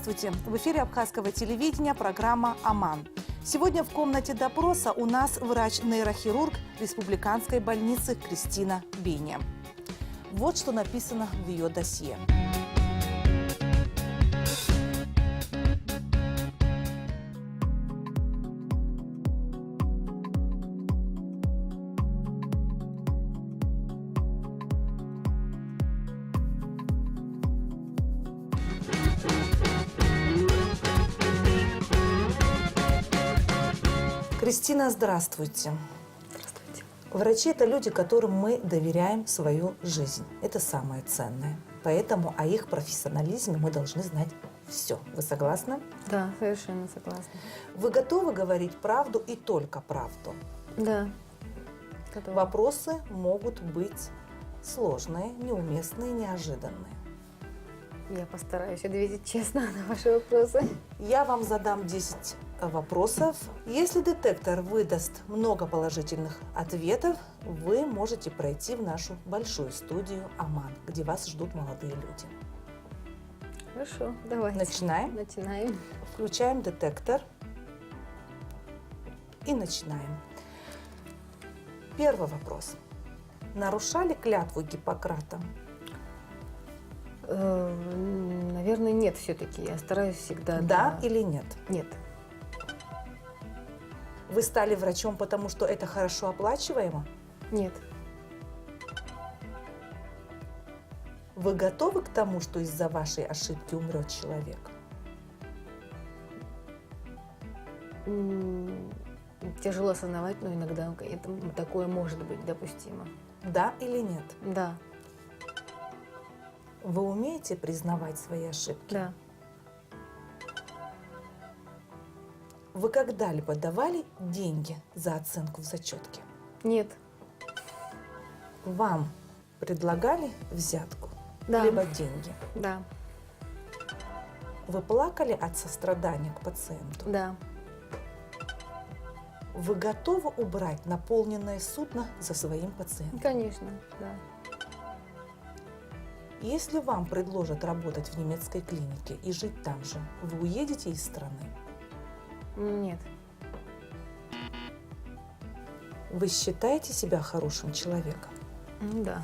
Здравствуйте! В эфире Абхазского телевидения программа «Аман». Сегодня в комнате допроса у нас врач-нейрохирург Республиканской больницы Кристина Беня. Вот что написано в ее досье. Кристина, здравствуйте. Здравствуйте. Врачи – это люди, которым мы доверяем свою жизнь. Это самое ценное. Поэтому о их профессионализме мы должны знать все. Вы согласны? Да, совершенно согласна. Вы готовы говорить правду и только правду? Да. Готова. Вопросы могут быть сложные, неуместные, неожиданные. Я постараюсь ответить честно на ваши вопросы. Я вам задам 10 вопросов. Если детектор выдаст много положительных ответов, вы можете пройти в нашу большую студию «Аман», где вас ждут молодые люди. Хорошо, давайте. Начинаем? Начинаем. Включаем детектор и начинаем. Первый вопрос. Нарушали клятву Гиппократа? Наверное, нет все-таки. Я стараюсь всегда... Да или нет? Нет. Вы стали врачом, потому что это хорошо оплачиваемо? Нет. Вы готовы к тому, что из-за вашей ошибки умрет человек? Тяжело осознавать, но иногда такое может быть допустимо. Да или нет? Да. Вы умеете признавать свои ошибки? Да. Вы когда-либо давали деньги за оценку в зачетке? Нет. Вам предлагали взятку? Да. Либо деньги? Да. Вы плакали от сострадания к пациенту? Да. Вы готовы убрать наполненное судно за своим пациентом? Конечно, да. Если вам предложат работать в немецкой клинике и жить там же, вы уедете из страны? Нет. Вы считаете себя хорошим человеком? Да.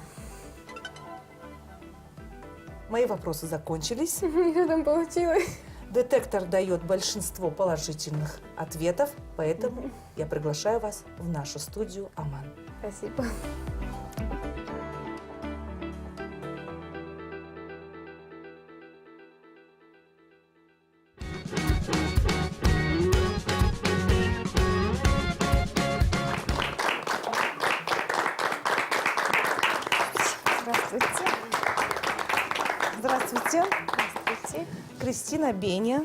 Мои вопросы закончились. Что там получилось? Детектор дает большинство положительных ответов, поэтому я приглашаю вас в нашу студию «Аман». Спасибо. Здравствуйте. Здравствуйте. Здравствуйте. Кристина Беня,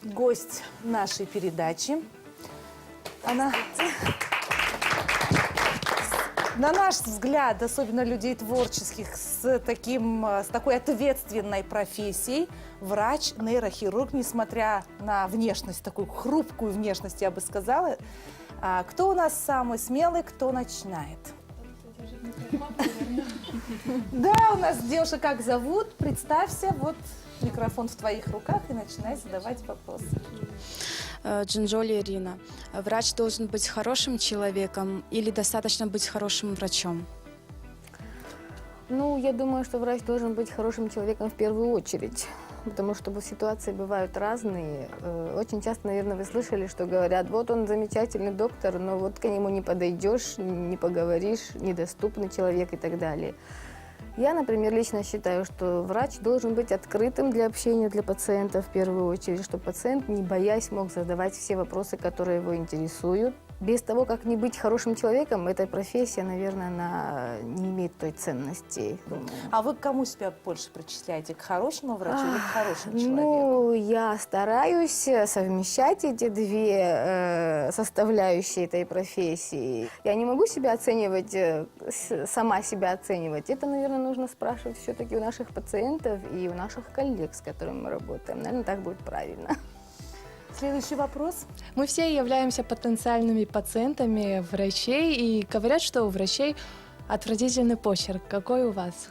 гость нашей передачи. Она, на наш взгляд, особенно людей творческих, с такой ответственной профессией, врач-нейрохирург, несмотря на внешность, такую хрупкую внешность, я бы сказала. Кто у нас самый смелый, кто начинает? Да, у нас девушка, как зовут? Представься, вот микрофон в твоих руках и начинай задавать вопросы. Джинджоли Ирина. Врач должен быть хорошим человеком или достаточно быть хорошим врачом? Ну, я думаю, что врач должен быть хорошим человеком в первую очередь, потому что ситуации бывают разные. Очень часто, наверное, вы слышали, что говорят, вот он замечательный доктор, но вот к нему не подойдешь, не поговоришь, недоступный человек и так далее. Я, например, лично считаю, что врач должен быть открытым для общения, для пациента в первую очередь, чтобы пациент, не боясь, мог задавать все вопросы, которые его интересуют. Без того, как не быть хорошим человеком, эта профессия, наверное, она не имеет той ценности. Думаю. А вы к кому себя больше причисляете? К хорошему врачу или к хорошему человеку? Ну, я стараюсь совмещать эти две составляющие этой профессии. Я не могу себя оценивать, сама себя оценивать. Это, наверное, нужно спрашивать все-таки у наших пациентов и у наших коллег, с которыми мы работаем. Наверное, так будет правильно. Следующий вопрос. Мы все являемся потенциальными пациентами врачей, и говорят, что у врачей отвратительный почерк. Какой у вас?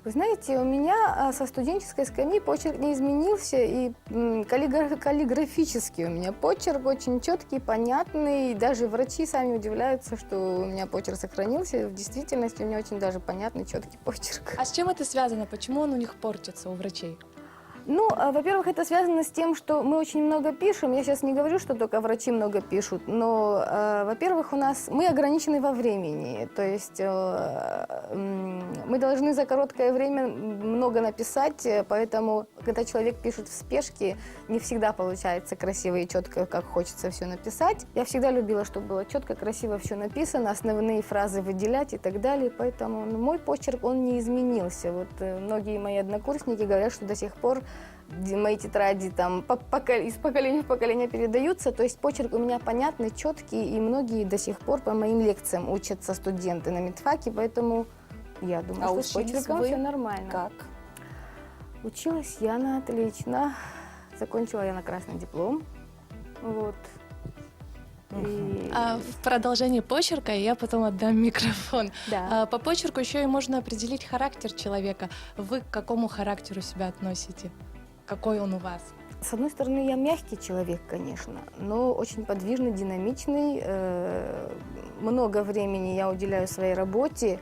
Вы знаете, у меня со студенческой скамьи почерк не изменился, и каллиграфический у меня почерк очень четкий, понятный. И даже врачи сами удивляются, что у меня почерк сохранился. В действительности у меня очень даже понятный, четкий почерк. А с чем это связано? Почему он у них портится, у врачей? Ну, во-первых, это связано с тем, что мы очень много пишем. Я сейчас не говорю, что только врачи много пишут, но, во-первых, мы ограничены во времени. То есть мы должны за короткое время много написать, поэтому, когда человек пишет в спешке, не всегда получается красиво и четко, как хочется все написать. Я всегда любила, чтобы было четко, красиво все написано, основные фразы выделять и так далее. Поэтому мой почерк, он не изменился. Вот многие мои однокурсники говорят, что до сих пор мои тетради там из поколения в поколение передаются, то есть почерк у меня понятный, четкий, и многие до сих пор по моим лекциям учатся студенты на медфаке, поэтому я думаю, что с почерком все нормально. Как? Училась я на отлично, закончила я на красный диплом, вот. И... А в продолжении почерка я потом отдам микрофон. Да. По почерку еще и можно определить характер человека. Вы к какому характеру себя относите? Какой он у вас? С одной стороны, я мягкий человек, конечно, но очень подвижный, динамичный. Много времени я уделяю своей работе.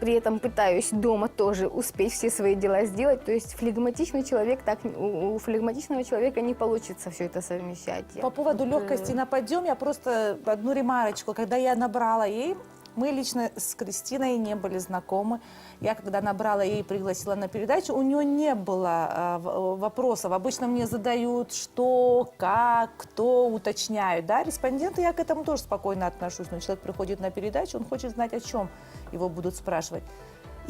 При этом пытаюсь дома тоже успеть все свои дела сделать. То есть флегматичный человек, у флегматичного человека не получится все это совмещать. По поводу легкости на подъем, я просто одну ремарочку. Когда я набрала ей, мы лично с Кристиной не были знакомы. Я когда набрала ей и пригласила на передачу, у нее не было вопросов. Обычно мне задают, что, как, кто, уточняют. Да? Респонденты, я к этому тоже спокойно отношусь. Но человек приходит на передачу, он хочет знать, о чем его будут спрашивать.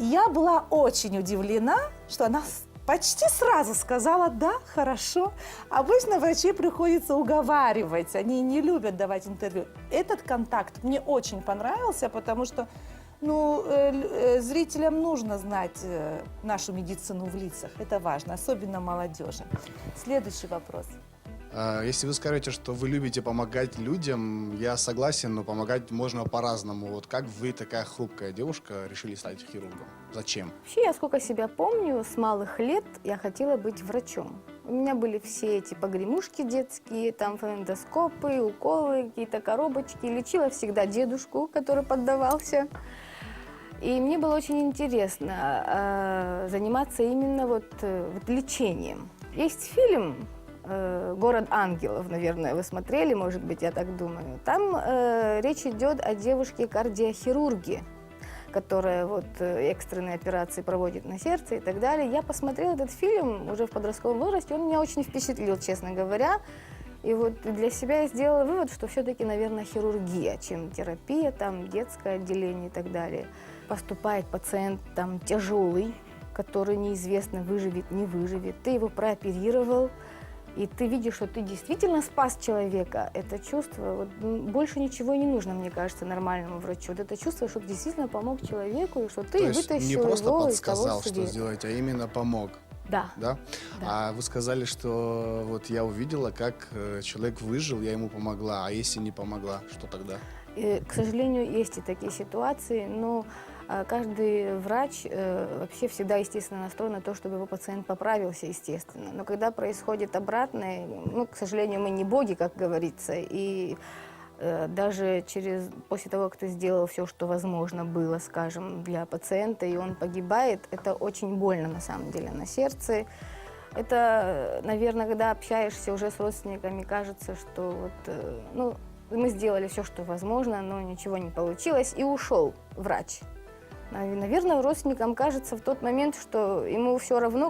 И я была очень удивлена, что она почти сразу сказала: да, хорошо. Обычно врачей приходится уговаривать, они не любят давать интервью. Этот контакт мне очень понравился, потому что зрителям нужно знать нашу медицину в лицах. Это важно, особенно молодежи. Следующий вопрос. Если вы скажете, что вы любите помогать людям, я согласен, но помогать можно по-разному. Вот как вы, такая хрупкая девушка, решили стать хирургом? Зачем? Вообще, я сколько себя помню, с малых лет я хотела быть врачом. У меня были все эти погремушки детские, там фонендоскопы, уколы, какие-то коробочки. Лечила всегда дедушку, который поддавался. И мне было очень интересно заниматься именно вот лечением. Есть фильм «Город ангелов», наверное, вы смотрели, может быть, я так думаю. Там речь идет о девушке-кардиохирурге, которая вот экстренные операции проводит на сердце и так далее. Я посмотрела этот фильм уже в подростковом возрасте, он меня очень впечатлил, честно говоря. И вот для себя я сделала вывод, что все-таки, наверное, хирургия, чем терапия, там, детское отделение и так далее. Поступает пациент там тяжелый, который неизвестно, выживет, не выживет. Ты его прооперировал, и ты видишь, что ты действительно спас человека. Это чувство, вот, больше ничего не нужно, мне кажется, нормальному врачу. Вот это чувство, что ты действительно помог человеку, и что ты вытащил не просто его подсказал, из того что света. сделать, а именно помог. Да. Да? Да. А вы сказали, что вот я увидела, как человек выжил, я ему помогла, а если не помогла, что тогда? К сожалению, есть и такие ситуации, но каждый врач вообще всегда, естественно, настроен на то, чтобы его пациент поправился, естественно. Но когда происходит обратное, к сожалению, мы не боги, как говорится, и даже после того, как ты сделал все, что возможно было, скажем, для пациента, и он погибает, это очень больно на самом деле на сердце. Это, наверное, когда общаешься уже с родственниками, кажется, что вот, мы сделали все, что возможно, но ничего не получилось, и ушел врач. Наверное, родственникам кажется в тот момент, что ему все равно,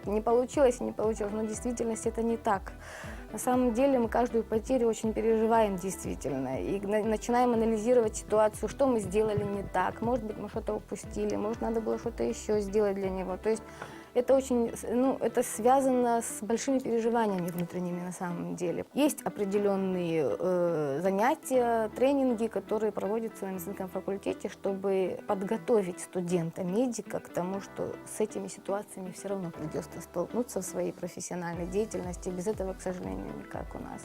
не получилось, но в действительности это не так. На самом деле мы каждую потерю очень переживаем действительно и начинаем анализировать ситуацию, что мы сделали не так, может быть, мы что-то упустили, может, надо было что-то еще сделать для него. То есть это очень, это связано с большими переживаниями внутренними на самом деле. Есть определенные занятия, тренинги, которые проводятся на медицинском факультете, чтобы подготовить студента-медика к тому, что с этими ситуациями все равно придется столкнуться в своей профессиональной деятельности. Без этого, к сожалению, никак у нас.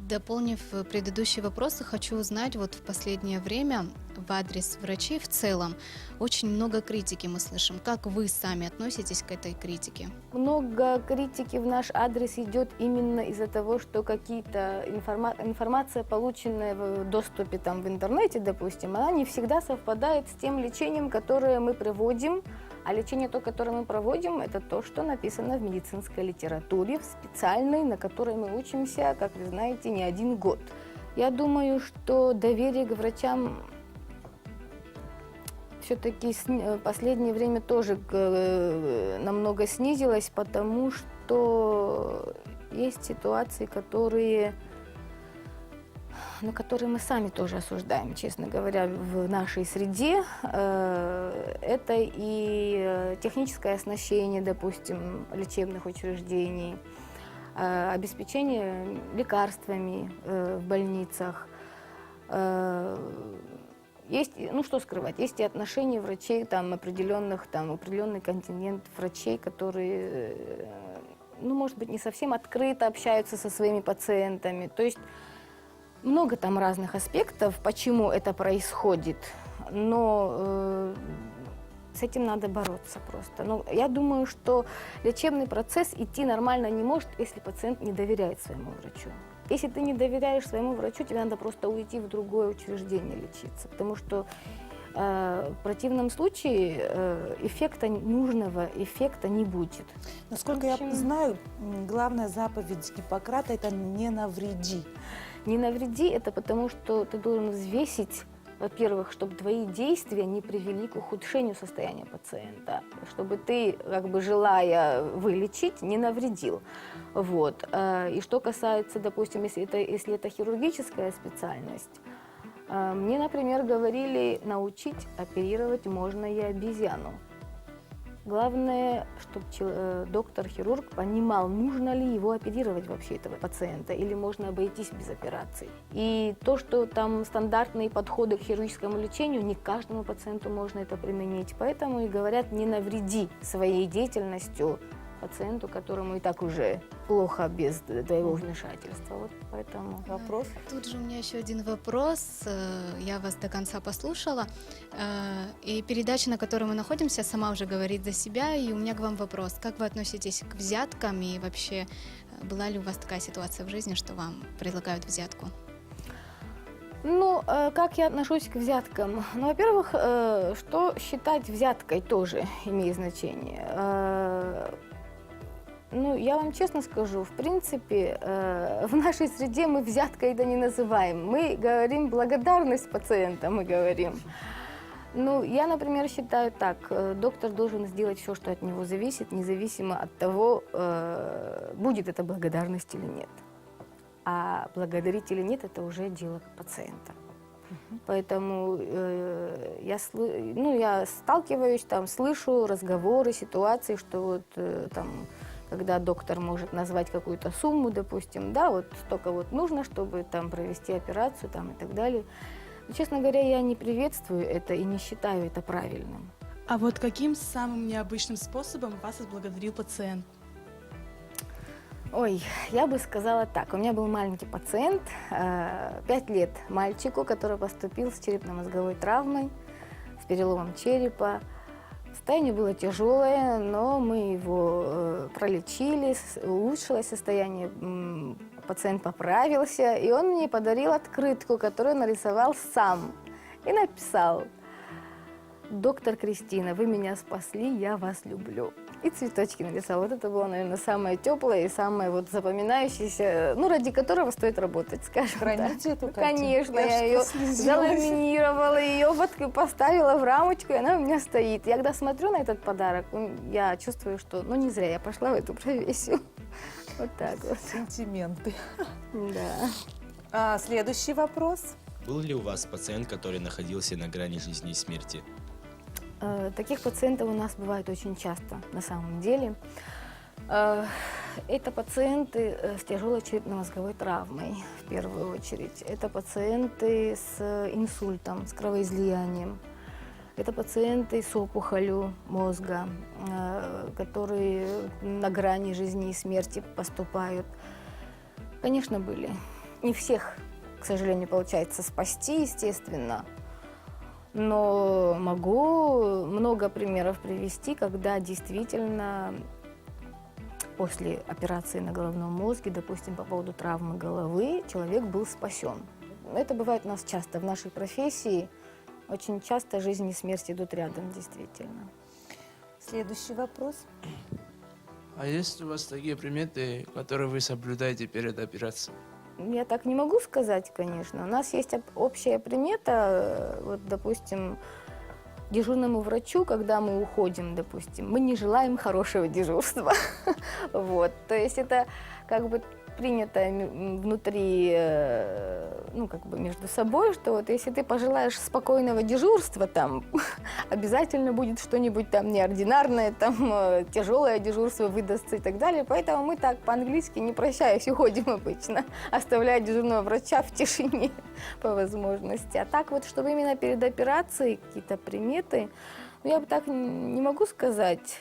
Дополнив предыдущие вопросы, хочу узнать, вот в последнее время в адрес врачей в целом. Очень много критики мы слышим. Как вы сами относитесь к этой критике? Много критики в наш адрес идет именно из-за того, что какие-то информация, полученная в доступе там, в интернете, допустим, она не всегда совпадает с тем лечением, которое мы проводим. А лечение, то, которое мы проводим, это то, что написано в медицинской литературе, в специальной, на которой мы учимся, как вы знаете, не 1 год. Я думаю, что доверие к врачам все-таки в последнее время тоже намного снизилось, потому что есть ситуации, которые мы сами тоже осуждаем, честно говоря, в нашей среде. Это и техническое оснащение, допустим, лечебных учреждений, обеспечение лекарствами в больницах. Есть, ну что скрывать, есть и отношения врачей, там определенный контингент врачей, которые, ну, может быть, не совсем открыто общаются со своими пациентами. То есть много там разных аспектов, почему это происходит, но с этим надо бороться просто. Но я думаю, что лечебный процесс идти нормально не может, если пациент не доверяет своему врачу. Если ты не доверяешь своему врачу, тебе надо просто уйти в другое учреждение лечиться, потому что в противном случае нужного эффекта не будет. Насколько я знаю, главная заповедь Гиппократа – это «не навреди». Не навреди – это потому, что ты должен взвесить, во-первых, чтобы твои действия не привели к ухудшению состояния пациента, чтобы ты, как бы желая вылечить, не навредил. Вот. И что касается, допустим, если это хирургическая специальность, мне, например, говорили, научить оперировать можно и обезьяну. Главное, чтобы доктор-хирург понимал, нужно ли его оперировать вообще, этого пациента, или можно обойтись без операций. И то, что там стандартные подходы к хирургическому лечению, не каждому пациенту можно это применить. Поэтому и говорят, не навреди своей деятельностью пациенту, которому и так уже плохо без твоего вмешательства. Вот поэтому вопрос. Тут же у меня еще один вопрос. Я вас до конца послушала. И передача, на которой мы находимся, сама уже говорит за себя. И у меня к вам вопрос. Как вы относитесь к взяткам? И вообще, была ли у вас такая ситуация в жизни, что вам предлагают взятку? Ну, как я отношусь к взяткам? Ну, во-первых, что считать взяткой тоже имеет значение. Ну, я вам честно скажу, в принципе, в нашей среде мы взяткой это не называем. Мы говорим благодарность пациента, мы говорим. Ну, я, например, считаю так, доктор должен сделать все, что от него зависит, независимо от того, будет это благодарность или нет. А благодарить или нет, это уже дело пациента. Поэтому я сталкиваюсь, там, слышу разговоры, ситуации, что вот там, когда доктор может назвать какую-то сумму, допустим, да, вот столько вот нужно, чтобы там провести операцию там, и так далее. Но, честно говоря, я не приветствую это и не считаю это правильным. А вот каким самым необычным способом вас отблагодарил пациент? Ой, я бы сказала так. У меня был маленький пациент, 5 лет мальчику, который поступил с черепно-мозговой травмой, с переломом черепа. Состояние было тяжелое, но мы его пролечили, улучшилось состояние, пациент поправился, и он мне подарил открытку, которую нарисовал сам, и написал: «Доктор Кристина, вы меня спасли, я вас люблю». И цветочки нарисовал. Вот это было, наверное, самое теплое и самое вот запоминающееся, ну, ради которого стоит работать, скажем так. Храните эту Ну, картину? конечно, Я я аж ее прослезилась. заламинировала, ее поставила в рамочку, и она у меня стоит. Я когда смотрю на этот подарок, я чувствую, что, ну, не зря я пошла в эту профессию. Вот так вот. Сентименты. Да. Следующий вопрос. Был ли у вас пациент, который находился на грани жизни и смерти? Таких пациентов у нас бывает очень часто, на самом деле. Это пациенты с тяжелой черепно-мозговой травмой, в первую очередь. Это пациенты с инсультом, с кровоизлиянием. Это пациенты с опухолью мозга, которые на грани жизни и смерти поступают. Конечно, были. Не всех, к сожалению, получается спасти, естественно. Но могу много примеров привести, когда действительно после операции на головном мозге, допустим, по поводу травмы головы, человек был спасен. Это бывает у нас часто в нашей профессии. Очень часто жизнь и смерть идут рядом, действительно. Следующий вопрос. А есть у вас такие приметы, которые вы соблюдаете перед операцией? Я так не могу сказать, конечно. У нас есть общая примета, вот, допустим, дежурному врачу, когда мы уходим, допустим, мы не желаем хорошего дежурства. Вот, то есть это как бы принято внутри, ну, как бы между собой, что вот если ты пожелаешь спокойного дежурства, там обязательно будет что-нибудь там неординарное, там тяжелое дежурство выдастся и так далее. Поэтому мы так по-английски, не прощаясь, уходим обычно, оставляя дежурного врача в тишине по возможности. А так вот, чтобы именно перед операцией какие-то приметы, ну, я бы так не могу сказать.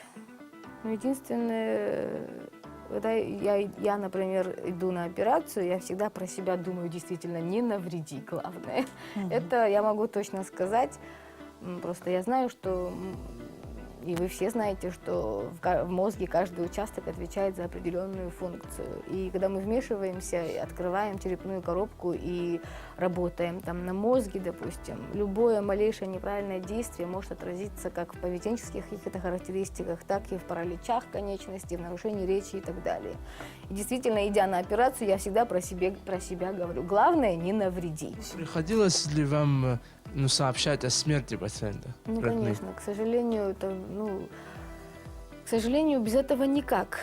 Но единственное, когда я, например, иду на операцию, я всегда про себя думаю, действительно, не навреди, главное. Это я могу точно сказать. Просто я знаю, что, и вы все знаете, что в мозге каждый участок отвечает за определенную функцию. И когда мы вмешиваемся, открываем черепную коробку и работаем там на мозге, допустим, любое малейшее неправильное действие может отразиться как в поведенческих каких-то характеристиках, так и в параличах конечностей, в нарушении речи и так далее. И действительно, идя на операцию, я всегда про себя говорю, главное, не навреди. Приходилось ли вам сообщать о смерти пациента? Ну, родным? конечно, к сожалению, это, к сожалению, без этого никак.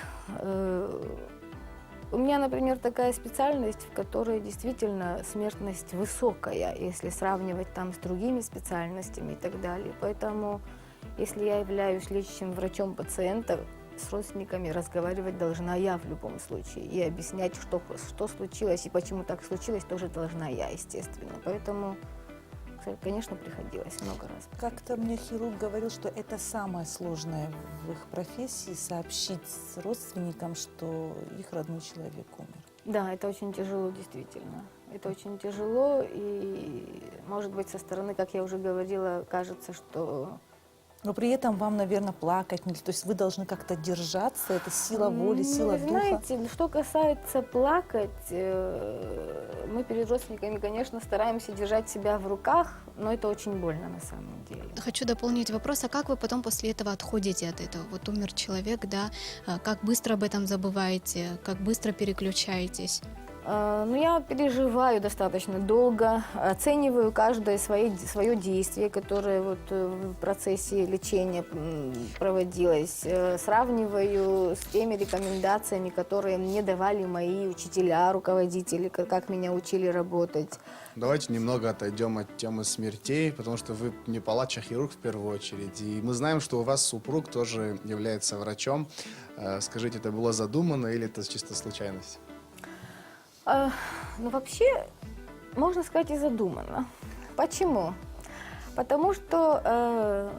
У меня, например, такая специальность, в которой действительно смертность высокая, если сравнивать там с другими специальностями и так далее. Поэтому, если я являюсь лечащим врачом пациента, с родственниками разговаривать должна я в любом случае. И объяснять, что случилось и почему так случилось, тоже должна я, естественно. Поэтому, конечно, приходилось много раз. Как-то мне хирург говорил, что это самое сложное в их профессии — сообщить родственникам, что их родной человек умер. Да, это очень тяжело, действительно. Это очень тяжело, и, может быть, со стороны, как я уже говорила, кажется, что... Но при этом вам, наверное, плакать нельзя. То есть вы должны как-то держаться, это сила воли, сила вы духа. знаете, что касается плакать, мы перед родственниками, конечно, стараемся держать себя в руках, но это очень больно на самом деле. Хочу дополнить вопрос, а как вы потом после этого отходите от этого? Вот умер человек, да, как быстро об этом забываете, как быстро переключаетесь? Ну, я переживаю достаточно долго, оцениваю каждое свое действие, которое вот в процессе лечения проводилось, сравниваю с теми рекомендациями, которые мне давали мои учителя, руководители, как меня учили работать. Давайте немного отойдем от темы смертей, потому что вы не палач, а хирург в первую очередь. И мы знаем, что у вас супруг тоже является врачом. Скажите, это было задумано или это чисто случайность? Ну, вообще, можно сказать, и задумано. Почему? Потому что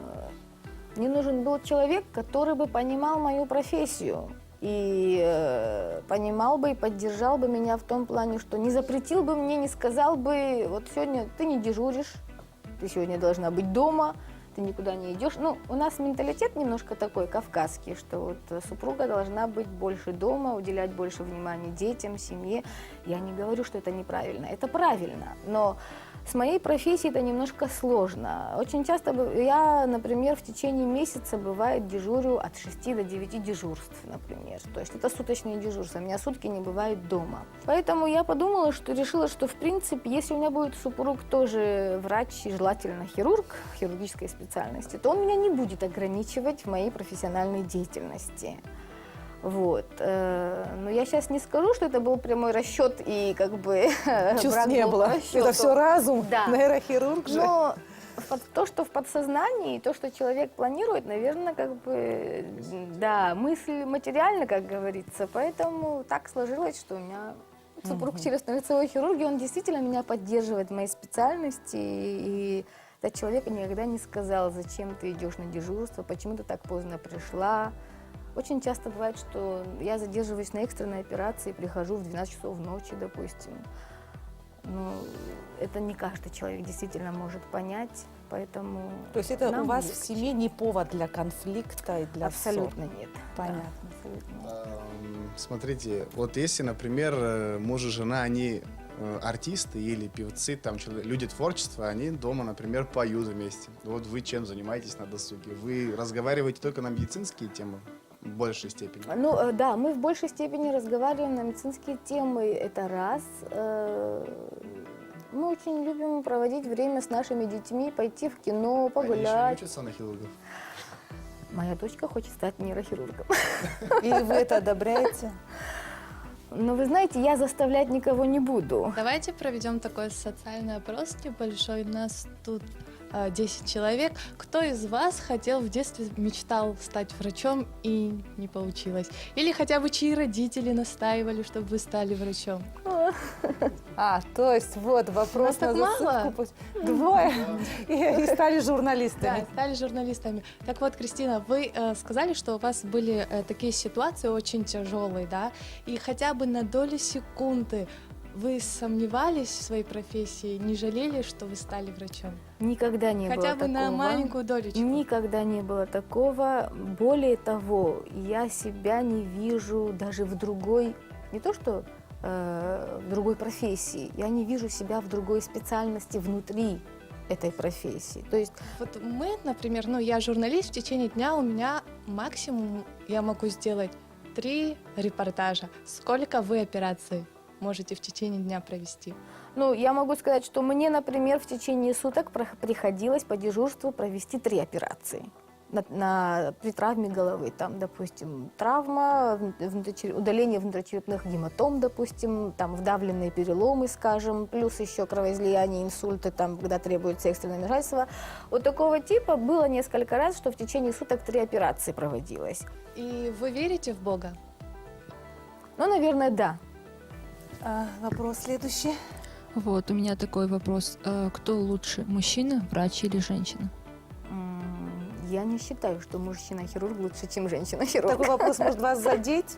мне нужен был человек, который бы понимал мою профессию. И понимал бы и поддержал бы меня в том плане, что не запретил бы мне, не сказал бы, вот сегодня ты не дежуришь, ты сегодня должна быть дома, ты никуда не идешь. Ну, у нас менталитет немножко такой кавказский, что вот супруга должна быть больше дома, уделять больше внимания детям, семье. Я не говорю, что это неправильно, это правильно, но с моей профессией это немножко сложно. Очень часто я, например, в течение месяца, бывает, дежурю от 6 до 9 дежурств, например. То есть это суточные дежурства, у меня сутки не бывает дома. Поэтому я подумала, что решила, что в принципе, если у меня будет супруг тоже врач, и желательно хирург хирургической специальности, то он меня не будет ограничивать в моей профессиональной деятельности. Вот. Но я сейчас не скажу, что это был прямой расчет и как бы... Чувств не было. Это все разум, да. Нейрохирург же. Но то, что в подсознании, то, что человек планирует, наверное, как бы, да, мысль материальна, как говорится. Поэтому так сложилось, что у меня супруг челюстно-лицевой хирургии, он действительно меня поддерживает в моей специальности. И этот человек никогда не сказал, зачем ты идешь на дежурство, почему ты так поздно пришла. Очень часто бывает, что я задерживаюсь на экстренной операции, прихожу в 12 часов ночи, допустим. Ну, это не каждый человек действительно может понять. Поэтому То есть это нам у вас в легче. семье не повод для конфликта и для ссор? Абсолютно нет. Понятно. Да, абсолютно нет. Смотрите, вот если, например, муж и жена, они артисты или певцы, там люди творчества, они дома, например, поют вместе. Вот вы чем занимаетесь на досуге? Вы разговариваете только на медицинские темы в большей степени? Ну да, мы в большей степени разговариваем на медицинские темы, это раз. Мы очень любим проводить время с нашими детьми, пойти в кино, Они еще не погулять. учатся на хирургов? Моя дочка хочет стать нейрохирургом. И вы это одобряете? Но вы знаете, я заставлять никого не буду. Давайте проведем такой социальный опрос небольшой. Нас тут 10 человек. Кто из вас хотел в детстве, мечтал стать врачом и не получилось? Или хотя бы чьи родители настаивали, чтобы вы стали врачом? То есть вот вопрос Нас на так мало? засыпку. Пусть Двое. И стали Да, журналистами. стали журналистами. Так вот, Кристина, вы сказали, что у вас были такие ситуации очень тяжелые, да? И хотя бы на долю секунды вы сомневались в своей профессии, не жалели, что вы стали врачом? Никогда не было Хотя бы такого. на маленькую долечку. Никогда не было такого. Более того, я себя не вижу даже в другой, не то что в другой профессии, я не вижу себя в другой специальности внутри этой профессии. То есть Вот мы, например, я журналист, в течение дня у меня максимум я могу сделать 3 репортажа. Сколько вы операций можете в течение дня провести? ну, я могу сказать, что мне, например, в течение суток приходилось по дежурству провести 3 операции при травме головы. Там, допустим, травма, удаление внутричерепных гематом, допустим, там вдавленные переломы, скажем, плюс еще кровоизлияние, инсульты, там, когда требуется экстренное вмешательство. Вот такого типа было несколько раз, что в течение суток 3 операции проводилось. И вы верите в Бога? Ну, наверное, да. Вопрос следующий. Вот, у меня такой вопрос. Кто лучше, мужчина, врач или женщина? Я не считаю, что мужчина-хирург лучше, чем женщина-хирург. Такой вопрос может вас задеть?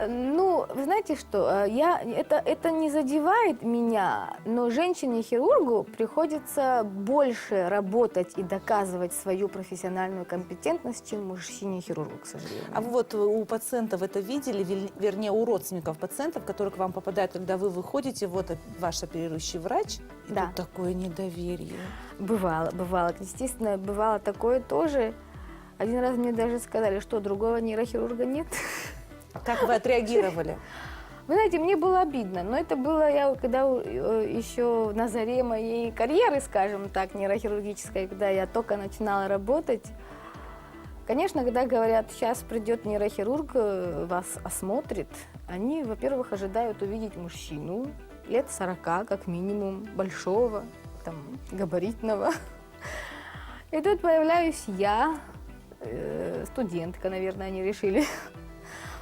Ну, вы знаете что, это не задевает меня, но женщине-хирургу приходится больше работать и доказывать свою профессиональную компетентность, чем мужчине-хирургу, к сожалению. А вот у пациентов это видели, вернее, у родственников пациентов, которые к вам попадают, когда вы выходите, вот ваш оперирующий врач, и Да. тут такое недоверие. Бывало. Естественно, бывало такое тоже. Один раз мне даже сказали, что другого нейрохирурга нет. Как вы отреагировали? Вы знаете, мне было обидно, но это было когда еще на заре моей карьеры, скажем так, нейрохирургической, когда я только начинала работать. Конечно, когда говорят, сейчас придет нейрохирург, вас осмотрит, они, во-первых, ожидают увидеть мужчину лет 40, как минимум, большого, там, габаритного. И тут появляюсь я, студентка, наверное, они решили.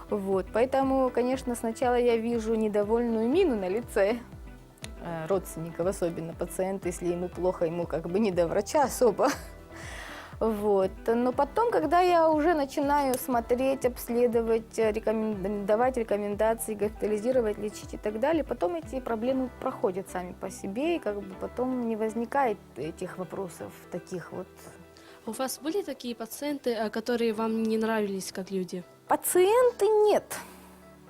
Вот, поэтому, конечно, сначала я вижу недовольную мину на лице родственников, особенно пациента, если ему плохо, ему как бы не до врача особо. Вот. Но потом, когда я уже начинаю смотреть, обследовать, давать рекомендации, госпитализировать, лечить и так далее, потом эти проблемы проходят сами по себе, и как бы потом не возникает этих вопросов таких вот. У вас были такие пациенты, которые вам не нравились как люди? Пациенты нет,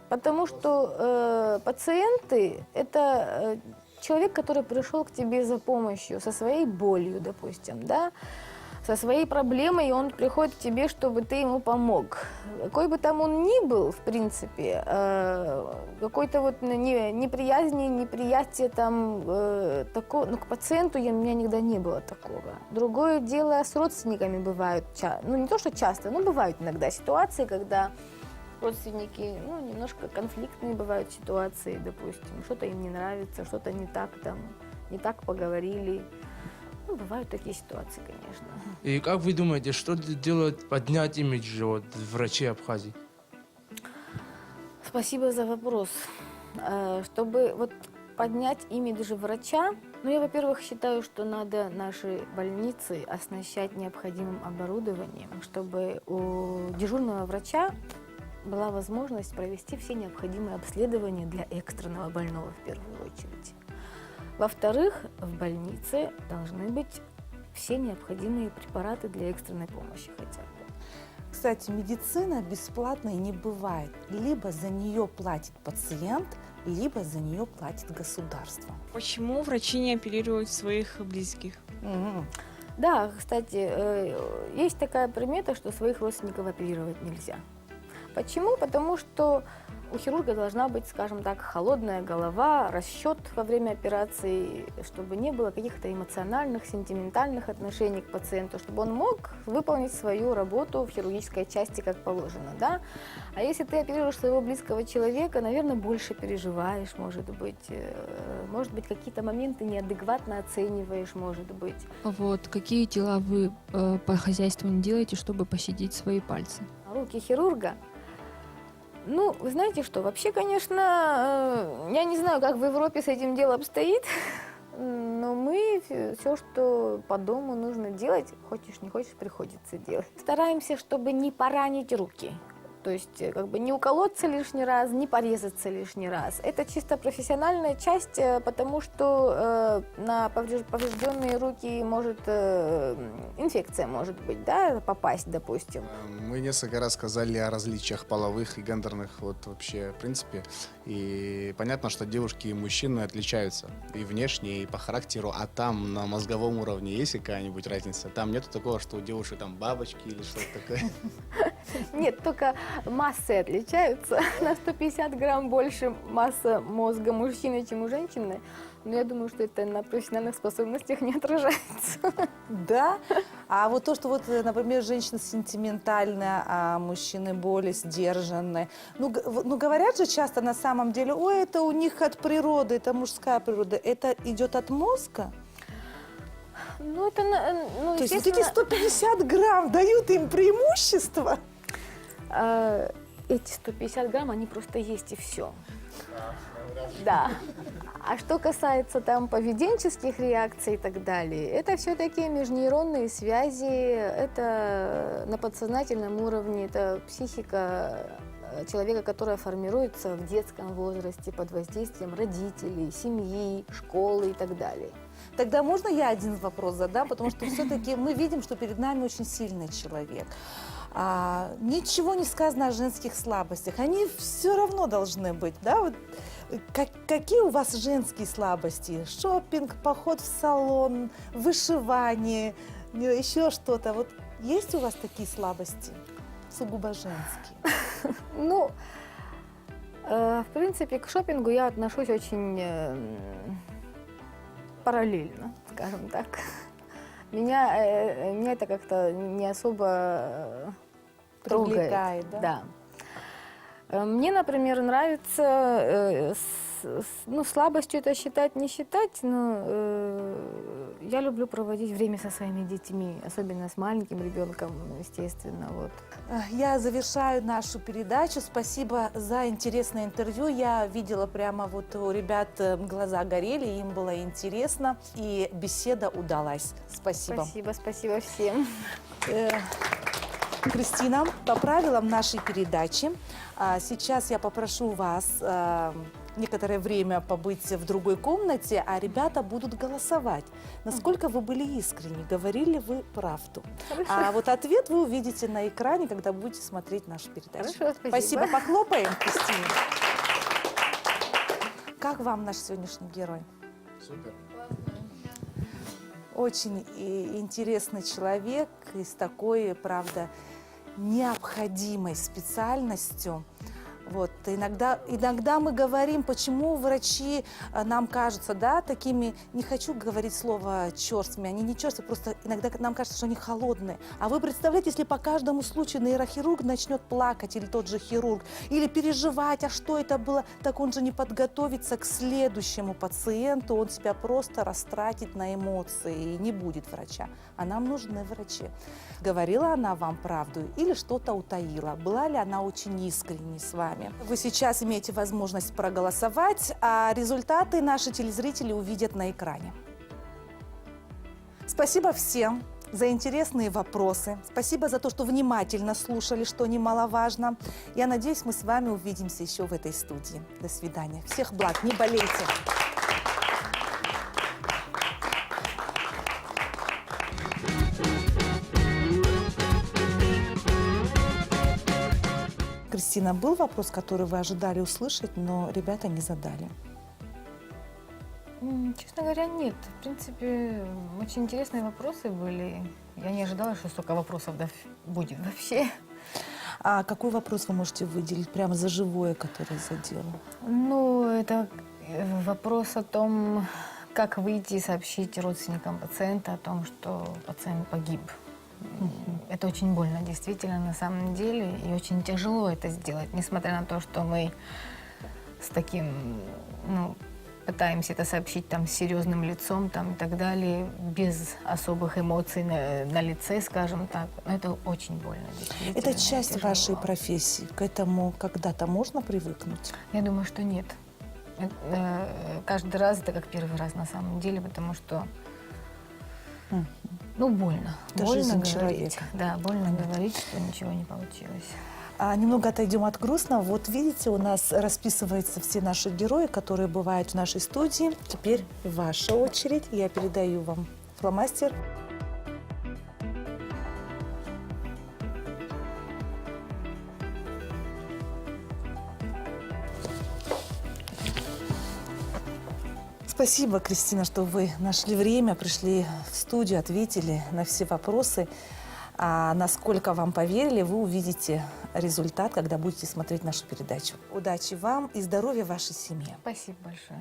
потому что пациенты – это человек, который пришел к тебе за помощью, со своей болью, допустим, да, со своей проблемой, и он приходит к тебе, чтобы ты ему помог. Какой бы там он ни был, в принципе, какой-то вот неприязни, неприятие там, такого, но к пациенту у меня никогда не было такого. Другое дело с родственниками бывают, ну не то, что часто, но бывают иногда ситуации, когда родственники, ну, немножко конфликтные бывают ситуации, допустим, что-то им не нравится, что-то не так там, не так поговорили. Ну, бывают такие ситуации, конечно. И как вы думаете, что делать поднять имидж врачей Абхазии? Спасибо за вопрос. Чтобы вот поднять имидж врача, ну, я, во-первых, считаю, что надо наши больницы оснащать необходимым оборудованием, чтобы у дежурного врача была возможность провести все необходимые обследования для экстренного больного в первую очередь. Во-вторых, в больнице должны быть все необходимые препараты для экстренной помощи хотя бы. Кстати, медицина бесплатной не бывает. Либо за нее платит пациент, либо за нее платит государство. Почему врачи не оперируют своих близких? Мгм. Да, кстати, есть такая примета, что своих родственников оперировать нельзя. Почему? Потому что у хирурга должна быть, скажем так, холодная голова, расчет во время операции, чтобы не было каких-то эмоциональных, сентиментальных отношений к пациенту, чтобы он мог выполнить свою работу в хирургической части как положено, да? А если ты оперируешь своего близкого человека, наверное, больше переживаешь, может быть, какие-то моменты неадекватно оцениваешь, может быть. Вот какие дела вы по хозяйству не делаете, чтобы пощадить свои пальцы? Руки хирурга. Ну, вы знаете что, вообще, конечно, я не знаю, как в Европе с этим делом обстоит, но мы все, что по дому нужно делать, хочешь не хочешь, приходится делать. Стараемся, чтобы не поранить руки. То есть, как бы не уколоться лишний раз, не порезаться лишний раз. Это чисто профессиональная часть, потому что на поврежденные руки может инфекция может быть, да, попасть, допустим. Мы несколько раз сказали о различиях половых и гендерных вот вообще в принципе. И понятно, что девушки и мужчины отличаются и внешне, и по характеру. А там на мозговом уровне есть какая-нибудь разница? Там нету такого, что у девушек там бабочки или что-то такое? Нет, только массы отличаются. На 150 грамм больше масса мозга мужчины, чем у женщины. Но я думаю, что это на профессиональных способностях не отражается. Да? А вот то, что вот, например, женщина сентиментальная, а мужчины более сдержанные. Ну, говорят же часто на самом деле, ой, это у них от природы, это мужская природа. Это идет от мозга? Ну, это, ну, то есть вот эти 150 грамм дают им преимущество? Эти 150 грамм, они просто есть и все. Да. А что касается там поведенческих реакций и так далее, это все-таки межнейронные связи, это на подсознательном уровне, это психика человека, которая формируется в детском возрасте под воздействием родителей, семьи, школы и так далее. Тогда можно я один вопрос задам, потому что все-таки мы видим, что перед нами очень сильный человек. Ничего не сказано о женских слабостях. Они все равно должны быть, да? Вот, какие у вас женские слабости? Шопинг, поход в салон, вышивание, еще что-то. Вот есть у вас такие слабости? Сугубо женские. Ну, в принципе, к шопингу я отношусь очень параллельно, скажем так. Меня это как-то не особо привлекает, да? Да. Мне, например, нравится, ну, слабостью это считать, не считать, но я люблю проводить время со своими детьми, особенно с маленьким ребенком, естественно. Вот. Я завершаю нашу передачу. Спасибо за интересное интервью. Я видела прямо вот у ребят глаза горели, им было интересно, и беседа удалась. Спасибо. Спасибо всем. Кристина, по правилам нашей передачи, сейчас я попрошу вас некоторое время побыть в другой комнате, а ребята будут голосовать. Насколько вы были искренни, говорили вы правду. Хорошо. А вот ответ вы увидите на экране, когда будете смотреть нашу передачу. Хорошо, спасибо. Похлопаем, Кристине. Как вам наш сегодняшний герой? Супер. Очень интересный человек и с такой, правда, необходимой специальностью. Вот. Иногда мы говорим, почему врачи нам кажутся, да, такими, не хочу говорить слово черствыми, они не черствые, просто иногда нам кажется, что они холодные. А вы представляете, если по каждому случаю нейрохирург начнет плакать, или тот же хирург, или переживать, а что это было, так он же не подготовится к следующему пациенту, он себя просто растратит на эмоции, и не будет врача. А нам нужны врачи. Говорила она вам правду или что-то утаила? Была ли она очень искренней с вами? Вы сейчас имеете возможность проголосовать, а результаты наши телезрители увидят на экране. Спасибо всем за интересные вопросы. Спасибо за то, что внимательно слушали, что немаловажно. Я надеюсь, мы с вами увидимся еще в этой студии. До свидания. Всех благ, не болейте. Кристина, был вопрос, который вы ожидали услышать, но ребята не задали? Честно говоря, нет. В принципе, очень интересные вопросы были. Я не ожидала, что столько вопросов будет вообще. А какой вопрос вы можете выделить прямо за живое, который задел? Ну, это вопрос о том, как выйти и сообщить родственникам пациента о том, что пациент погиб. Это очень больно, действительно, на самом деле, и очень тяжело это сделать, несмотря на то, что мы с таким, ну, пытаемся это сообщить там с серьезным лицом там, и так далее, без особых эмоций на лице, скажем так. Но это очень больно, действительно. Это часть тяжело. вашей профессии. К этому когда-то можно привыкнуть? Я думаю, что нет. Каждый раз это как первый раз на самом деле, потому что, ну, больно. Это больно жизнь говорить. человека. Да, больно говорить, что ничего не получилось. Немного отойдем от грустного. Вот видите, у нас расписываются все наши герои, которые бывают в нашей студии. Теперь ваша очередь. Я передаю вам фломастер. Спасибо, Кристина, что вы нашли время, пришли в студию, ответили на все вопросы. А насколько вам поверили, вы увидите результат, когда будете смотреть нашу передачу. Удачи вам и здоровья вашей семье. Спасибо большое.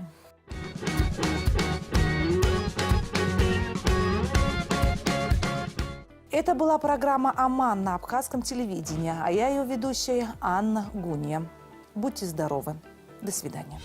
Это была программа «Оман» на абхазском телевидении, а я ее ведущая Анна Гуния. Будьте здоровы. До свидания.